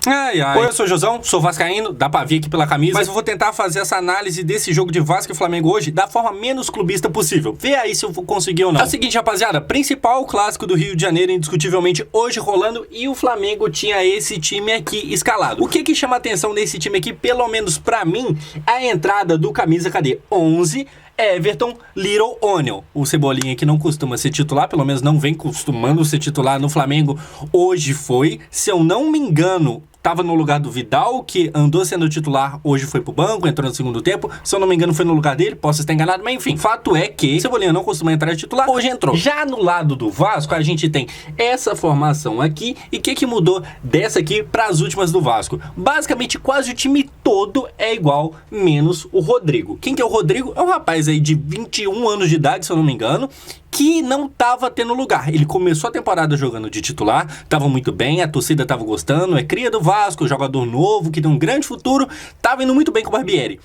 Ai, ai. Oi, eu sou o Josão, sou vascaíno, dá pra ver aqui pela camisa, mas eu vou tentar fazer essa análise desse jogo de Vasco e Flamengo hoje da forma menos clubista possível. Vê aí se eu vou conseguir ou não. É o seguinte, rapaziada, principal clássico do Rio de Janeiro, indiscutivelmente, hoje rolando, e o Flamengo tinha esse time aqui escalado. O que chama a atenção nesse time aqui, pelo menos pra mim, é a entrada do camisa, cadê? 11... Everton Little Onion, o Cebolinha que não costuma ser titular, pelo menos não vem costumando ser titular no Flamengo, hoje foi, se eu não me engano, tava no lugar do Vidal, que andou sendo titular, hoje foi pro banco, entrou no segundo tempo, se eu não me engano foi no lugar dele, posso estar enganado, mas enfim, fato é que Cebolinha não costuma entrar de titular, hoje entrou. Já no lado do Vasco, a gente tem essa formação aqui, e o que mudou dessa aqui para as últimas do Vasco? Basicamente quase o time todo é igual, menos o Rodrigo. Quem que é o Rodrigo? É um rapaz aí de 21 anos de idade, se eu não me engano, que não tava tendo lugar. Ele começou a temporada jogando de titular, tava muito bem, a torcida tava gostando, é cria do Vasco, jogador novo, que tem um grande futuro, tava indo muito bem com o Barbieri.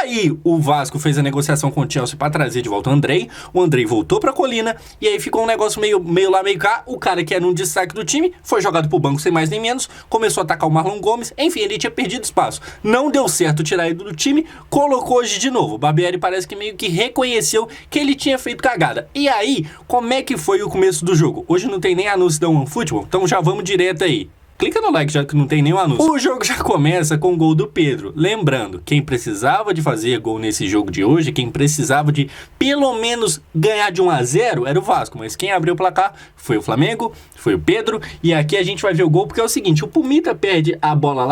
Aí o Vasco fez a negociação com o Chelsea pra trazer de volta o Andrei voltou pra Colina, e aí ficou um negócio meio lá, meio cá. O cara que era um destaque do time foi jogado pro banco sem mais nem menos, começou a atacar o Marlon Gomes, enfim, ele tinha perdido espaço. Não deu certo tirar ele do time, colocou hoje de novo. O Barbieri parece que meio que reconheceu que ele tinha feito cagada. E aí, como é que foi o começo do jogo? Hoje não tem nem anúncio da OneFootball, então já vamos direto aí. Clica no like já que não tem nenhum anúncio. O jogo já começa com o gol do Pedro. Lembrando, quem precisava de fazer gol nesse jogo de hoje, quem precisava de pelo menos ganhar de 1-0 era o Vasco. Mas quem abriu o placar foi o Flamengo, foi o Pedro. E aqui a gente vai ver o gol porque é o seguinte, o Pumita perde a bola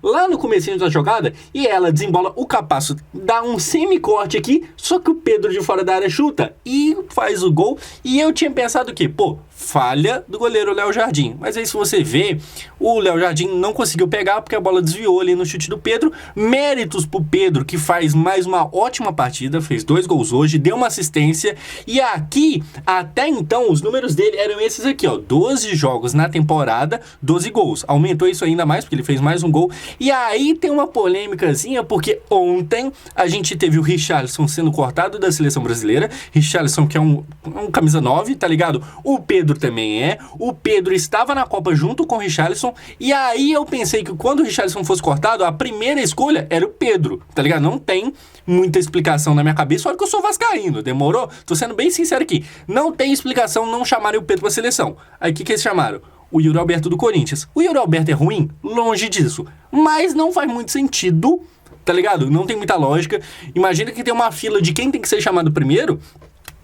lá no comecinho da jogada e ela desembola, o Capasso dá um semi-corte aqui, só que o Pedro de fora da área chuta e faz o gol. E eu tinha pensado que, falha do goleiro Léo Jardim. Mas aí se você vê, o Léo Jardim não conseguiu pegar porque a bola desviou ali no chute do Pedro. Méritos pro Pedro, que faz mais uma ótima partida, fez 2 gols hoje, deu uma assistência. E aqui, até então, os números dele eram esses aqui, 12 jogos na temporada, 12 gols. Aumentou isso ainda mais porque ele fez mais um gol. E aí tem uma polêmicazinha porque ontem a gente teve o Richarlison sendo cortado da seleção brasileira. Richarlison que é um camisa 9, tá ligado? O Pedro também é. O Pedro estava na Copa junto com o Richarlison. E aí eu pensei que quando o Richarlison fosse cortado, a primeira escolha era o Pedro, tá ligado? Não tem muita explicação na minha cabeça. Olha que eu sou vascaíno, demorou? Tô sendo bem sincero aqui. Não tem explicação não chamarem o Pedro pra seleção. Aí o que eles chamaram? O Yuri Alberto do Corinthians. O Yuri Alberto é ruim? Longe disso. Mas não faz muito sentido, tá ligado? Não tem muita lógica. Imagina que tem uma fila de quem tem que ser chamado primeiro.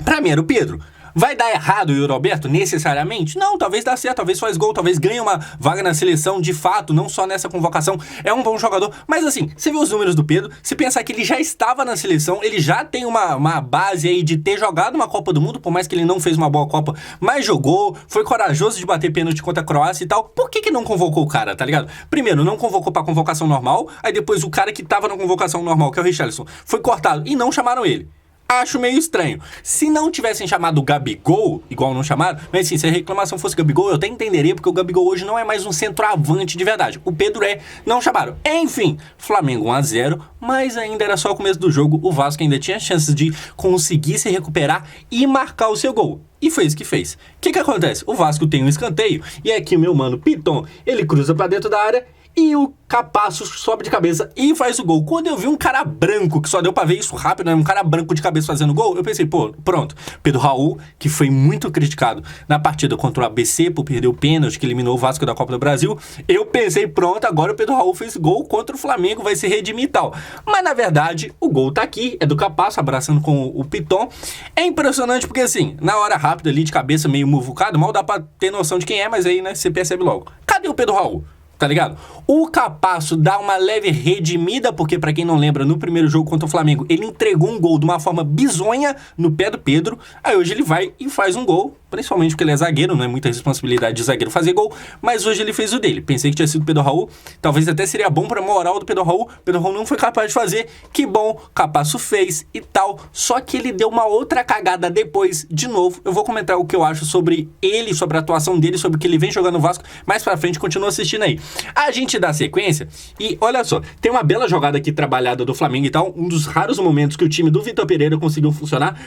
Pra mim era o Pedro. Vai dar errado o Yuri Alberto necessariamente? Não, talvez dá certo, talvez faz gol, talvez ganhe uma vaga na seleção de fato, não só nessa convocação, é um bom jogador. Mas assim, você vê os números do Pedro, se pensar que ele já estava na seleção, ele já tem uma base aí de ter jogado uma Copa do Mundo, por mais que ele não fez uma boa Copa, mas jogou, foi corajoso de bater pênalti contra a Croácia e tal. Por que não convocou o cara, tá ligado? Primeiro, não convocou pra convocação normal, aí depois o cara que tava na convocação normal, que é o Richarlison, foi cortado e não chamaram ele. Acho meio estranho. Se não tivessem chamado o Gabigol, igual não chamaram, mas assim, se a reclamação fosse Gabigol, eu até entenderia, porque o Gabigol hoje não é mais um centroavante de verdade. O Pedro não chamaram. Enfim, Flamengo 1-0, mas ainda era só o começo do jogo, o Vasco ainda tinha chances de conseguir se recuperar e marcar o seu gol. E foi isso que fez. O que acontece? O Vasco tem um escanteio, e aqui o meu mano Piton, ele cruza pra dentro da área, e o Capasso sobe de cabeça e faz o gol. Quando eu vi um cara branco, que só deu pra ver isso rápido, né? Um cara branco de cabeça fazendo gol, eu pensei, pronto. Pedro Raul, que foi muito criticado na partida contra o ABC por perder o pênalti, que eliminou o Vasco da Copa do Brasil. Eu pensei, pronto, agora o Pedro Raul fez gol contra o Flamengo, vai se redimir e tal. Mas na verdade, o gol tá aqui, é do Capasso, abraçando com o Piton. É impressionante porque assim, na hora rápida ali de cabeça meio muvucado, mal dá pra ter noção de quem é, mas aí, né, você percebe logo. Cadê o Pedro Raul? Tá ligado? O Capasso dá uma leve redimida, porque pra quem não lembra, no primeiro jogo contra o Flamengo, ele entregou um gol de uma forma bizonha no pé do Pedro. Aí hoje ele vai e faz um gol, principalmente porque ele é zagueiro, não é muita responsabilidade de zagueiro fazer gol, mas hoje ele fez o dele. Pensei que tinha sido o Pedro Raul, talvez até seria bom pra moral do Pedro Raul. Pedro Raul não foi capaz de fazer, que bom, Capasso fez e tal. Só que ele deu uma outra cagada depois, de novo. Eu vou comentar o que eu acho sobre ele, sobre a atuação dele, sobre o que ele vem jogando no Vasco, mais pra frente, continua assistindo aí. A gente dá sequência e olha só, tem uma bela jogada aqui trabalhada do Flamengo e tal, um dos raros momentos que o time do Vitor Pereira conseguiu funcionar.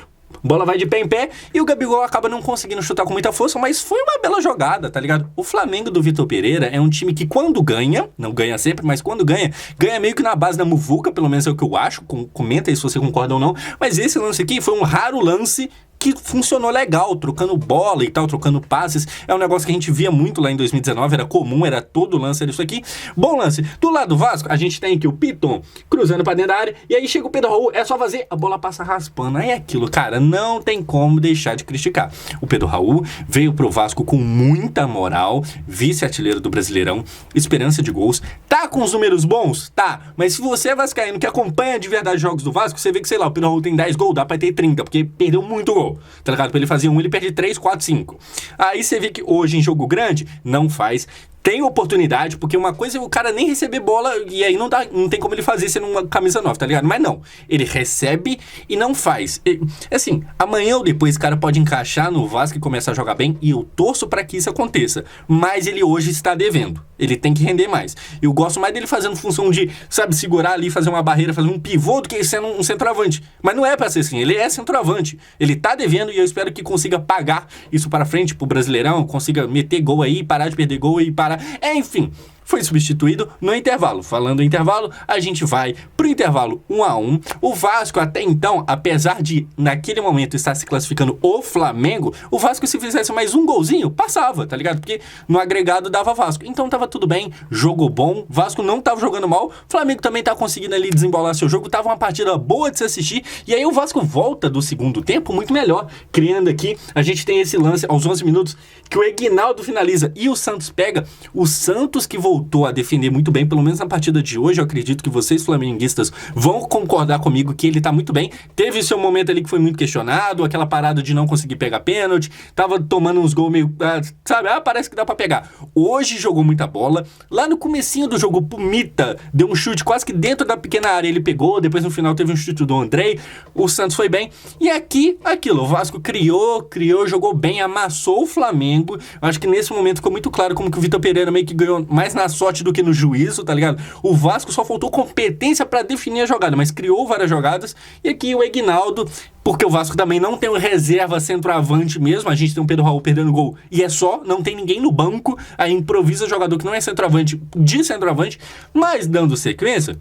Bola vai de pé em pé e o Gabigol acaba não conseguindo chutar com muita força, mas foi uma bela jogada, tá ligado? O Flamengo do Vitor Pereira é um time que quando ganha, não ganha sempre, mas quando ganha, ganha meio que na base da muvuca, pelo menos é o que eu acho, comenta aí se você concorda ou não, mas esse lance aqui foi um raro lance que funcionou legal, trocando bola e tal, trocando passes. É um negócio que a gente via muito lá em 2019, era comum, era todo lance, era isso aqui. Bom lance. Do lado do Vasco, a gente tem aqui o Piton cruzando pra dentro da área, e aí chega o Pedro Raul, é só fazer, a bola passa raspando. Aí é aquilo, cara, não tem como deixar de criticar. O Pedro Raul veio pro Vasco com muita moral, vice-artilheiro do Brasileirão, esperança de gols, tá com os números bons? Tá, mas se você é vascaíno que acompanha de verdade os jogos do Vasco, você vê que, sei lá, o Pedro Raul tem 10 gols, dá pra ter 30, porque perdeu muito gol. Tá ligado? Pra ele fazer ele perde 3, 4, 5. Aí você vê que hoje em jogo grande, não faz. Tem oportunidade, porque uma coisa é o cara nem receber bola e aí não tem como ele fazer sendo uma camisa 9, tá ligado? Mas não, ele recebe e não faz. Assim, amanhã ou depois o cara pode encaixar no Vasco e começar a jogar bem e eu torço pra que isso aconteça. Mas ele hoje está devendo. Ele tem que render mais. Eu gosto mais dele fazendo função de, sabe, segurar ali, fazer uma barreira, fazer um pivô do que ele sendo um centroavante. Mas não é pra ser assim, ele é centroavante. Ele tá devendo e eu espero que consiga pagar isso para frente pro Brasileirão, consiga meter gol aí, parar de perder gol e parar. Enfim, foi substituído no intervalo. Falando em intervalo, a gente vai pro intervalo 1-1. O Vasco até então, apesar de naquele momento estar se classificando o Flamengo, o Vasco se fizesse mais um golzinho, passava, tá ligado? Porque no agregado dava Vasco. Então tava tudo bem, jogo bom, Vasco não tava jogando mal, Flamengo também tá conseguindo ali desembolar seu jogo, tava uma partida boa de se assistir, e aí o Vasco volta do segundo tempo muito melhor, criando aqui, a gente tem esse lance aos 11 minutos, que o Eguinaldo finaliza e o Santos pega, o Santos que voltou a defender muito bem, pelo menos na partida de hoje, eu acredito que vocês flamenguistas vão concordar comigo que ele tá muito bem, teve seu momento ali que foi muito questionado, aquela parada de não conseguir pegar pênalti, tava tomando uns gols meio, sabe, parece que dá pra pegar. Hoje jogou muita bola, lá no comecinho do jogo, o Pumita deu um chute quase que dentro da pequena área, ele pegou, depois no final teve um chute do Andrei, o Santos foi bem, e aqui, aquilo, o Vasco criou, jogou bem, amassou o Flamengo, acho que nesse momento ficou muito claro como que o Vitor Pereira meio que ganhou mais na sorte do que no juízo, tá ligado? O Vasco só faltou competência pra definir a jogada, mas criou várias jogadas, e aqui o Eguinaldo, porque o Vasco também não tem um reserva centroavante mesmo, a gente tem o Pedro Raul perdendo gol, e é só, não tem ninguém no banco, aí improvisa jogador que não é centroavante, de centroavante, mas dando sequência.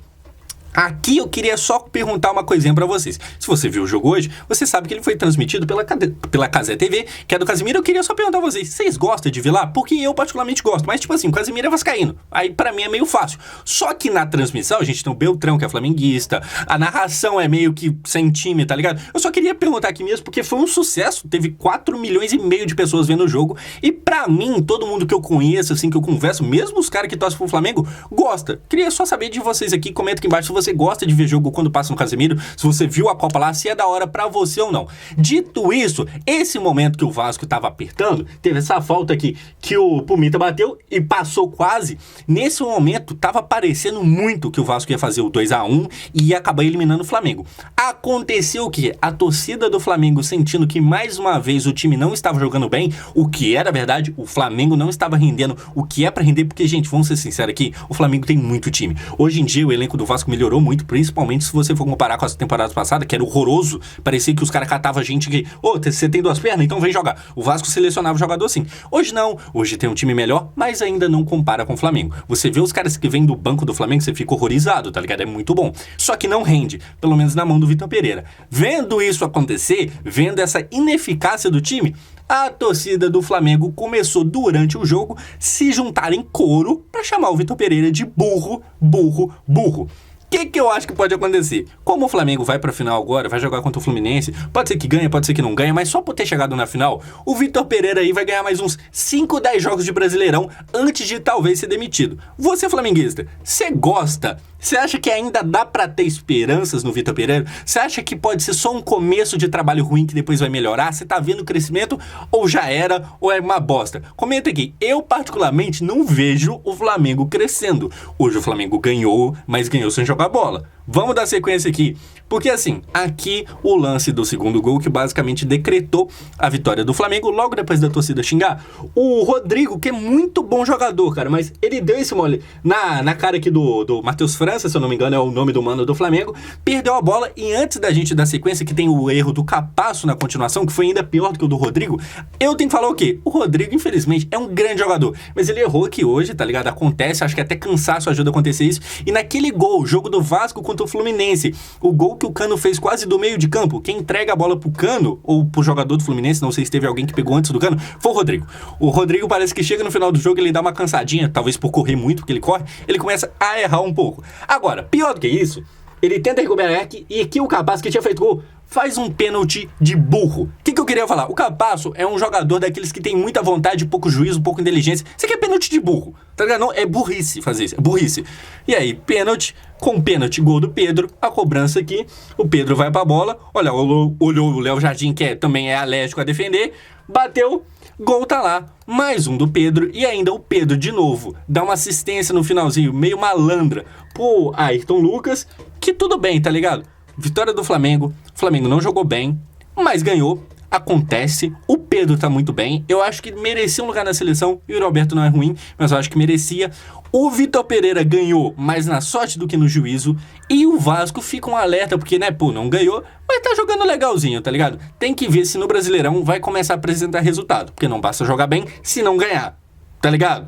Aqui eu queria só perguntar uma coisinha pra vocês. Se você viu o jogo hoje, você sabe que ele foi transmitido pela Cazé TV, que é do Casimiro. Eu queria só perguntar a vocês, vocês gostam de ver lá? Porque eu particularmente gosto, mas tipo assim, o Casimiro é vascaíno. Aí pra mim é meio fácil. Só que na transmissão a gente tem o Beltrão, que é flamenguista, a narração é meio que sem time, tá ligado? Eu só queria perguntar aqui mesmo, porque foi um sucesso, teve 4,5 milhões de pessoas vendo o jogo, e pra mim, todo mundo que eu conheço, assim, que eu converso, mesmo os caras que torcem pro Flamengo, gosta. Queria só saber de vocês aqui, comenta aqui embaixo se você gosta de ver jogo quando passa no Casemiro, se você viu a Copa lá, se é da hora pra você ou não. Dito isso, esse momento que o Vasco tava apertando, teve essa falta aqui que o Pumita bateu e passou quase. Nesse momento, tava parecendo muito que o Vasco ia fazer o 2-1 e ia acabar eliminando o Flamengo. Aconteceu o quê? A torcida do Flamengo sentindo que mais uma vez o time não estava jogando bem, o que era verdade, o Flamengo não estava rendendo o que é pra render, porque, gente, vamos ser sinceros aqui, o Flamengo tem muito time. Hoje em dia, o elenco do Vasco melhorou muito, principalmente se você for comparar com as temporadas passadas, que era horroroso, parecia que os caras catavam gente que, você tem 2 pernas, então vem jogar. O Vasco selecionava o jogador assim. Hoje não, hoje tem um time melhor, mas ainda não compara com o Flamengo. Você vê os caras que vêm do banco do Flamengo, você fica horrorizado, tá ligado? É muito bom. Só que não rende, pelo menos na mão do Vitor Pereira. Vendo isso acontecer, vendo essa ineficácia do time, a torcida do Flamengo começou durante o jogo se juntar em coro pra chamar o Vitor Pereira de burro, burro, burro. O que eu acho que pode acontecer? Como o Flamengo vai pra final agora, vai jogar contra o Fluminense, pode ser que ganhe, pode ser que não ganhe, mas só por ter chegado na final, o Vitor Pereira aí vai ganhar mais uns 5, 10 jogos de Brasileirão antes de talvez ser demitido. Você, flamenguista, você gosta? Você acha que ainda dá pra ter esperanças no Vitor Pereira? Você acha que pode ser só um começo de trabalho ruim que depois vai melhorar? Você tá vendo crescimento ou já era ou é uma bosta? Comenta aqui. Eu particularmente não vejo o Flamengo crescendo. Hoje o Flamengo ganhou, mas ganhou sem jogar bola. Vamos dar sequência aqui Porque assim, aqui o lance do segundo gol que basicamente decretou a vitória do Flamengo logo depois da torcida xingar. O Rodrigo, que é muito bom jogador, cara, mas ele deu esse mole na cara aqui do Matheus França, se eu não me engano é o nome do mano do Flamengo, perdeu a bola e antes da gente dar sequência, que tem o erro do Capasso na continuação, que foi ainda pior do que o do Rodrigo, eu tenho que falar o quê? O Rodrigo, infelizmente, é um grande jogador, mas ele errou aqui hoje, tá ligado? Acontece, acho que até cansaço ajuda a acontecer isso. E naquele gol, jogo do Vasco contra o Fluminense, o gol que o Cano fez quase do meio de campo, quem entrega a bola pro Cano, ou pro jogador do Fluminense, não sei se teve alguém que pegou antes do Cano, foi o Rodrigo. O Rodrigo parece que chega no final do jogo, ele dá uma cansadinha, talvez por correr muito, porque ele corre, ele começa a errar um pouco. Agora, pior do que isso, ele tenta recuperar aqui, e aqui o Capasso, que tinha feito gol, faz um pênalti de burro. O que eu queria falar? O Capasso é um jogador daqueles que tem muita vontade, pouco juízo, pouco inteligência. Isso aqui é pênalti de burro, tá ligado? Não, é burrice fazer isso, é burrice. E aí, pênalti, com pênalti, gol do Pedro, a cobrança aqui, o Pedro vai pra bola, olha, olhou o Léo Jardim, que também é alérgico a defender, bateu, gol tá lá, mais um do Pedro, e ainda o Pedro de novo, dá uma assistência no finalzinho, meio malandra, pro Ayrton Lucas, que tudo bem, tá ligado? Vitória do Flamengo, o Flamengo não jogou bem, mas ganhou, acontece, o Pedro tá muito bem, eu acho que merecia um lugar na seleção, e o Roberto não é ruim, mas eu acho que merecia. O Vitor Pereira ganhou, mais na sorte do que no juízo, e o Vasco fica um alerta, porque, né, pô, não ganhou, mas tá jogando legalzinho, tá ligado? Tem que ver se no Brasileirão vai começar a apresentar resultado, porque não basta jogar bem se não ganhar, tá ligado?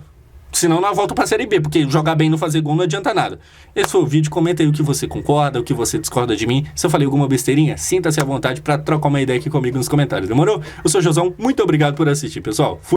Senão nós volta pra Série B, porque jogar bem e não fazer gol não adianta nada. Esse foi o vídeo, comenta aí o que você concorda, o que você discorda de mim. Se eu falei alguma besteirinha, sinta-se à vontade pra trocar uma ideia aqui comigo nos comentários, demorou? Eu sou o Josão, muito obrigado por assistir, pessoal. Fui.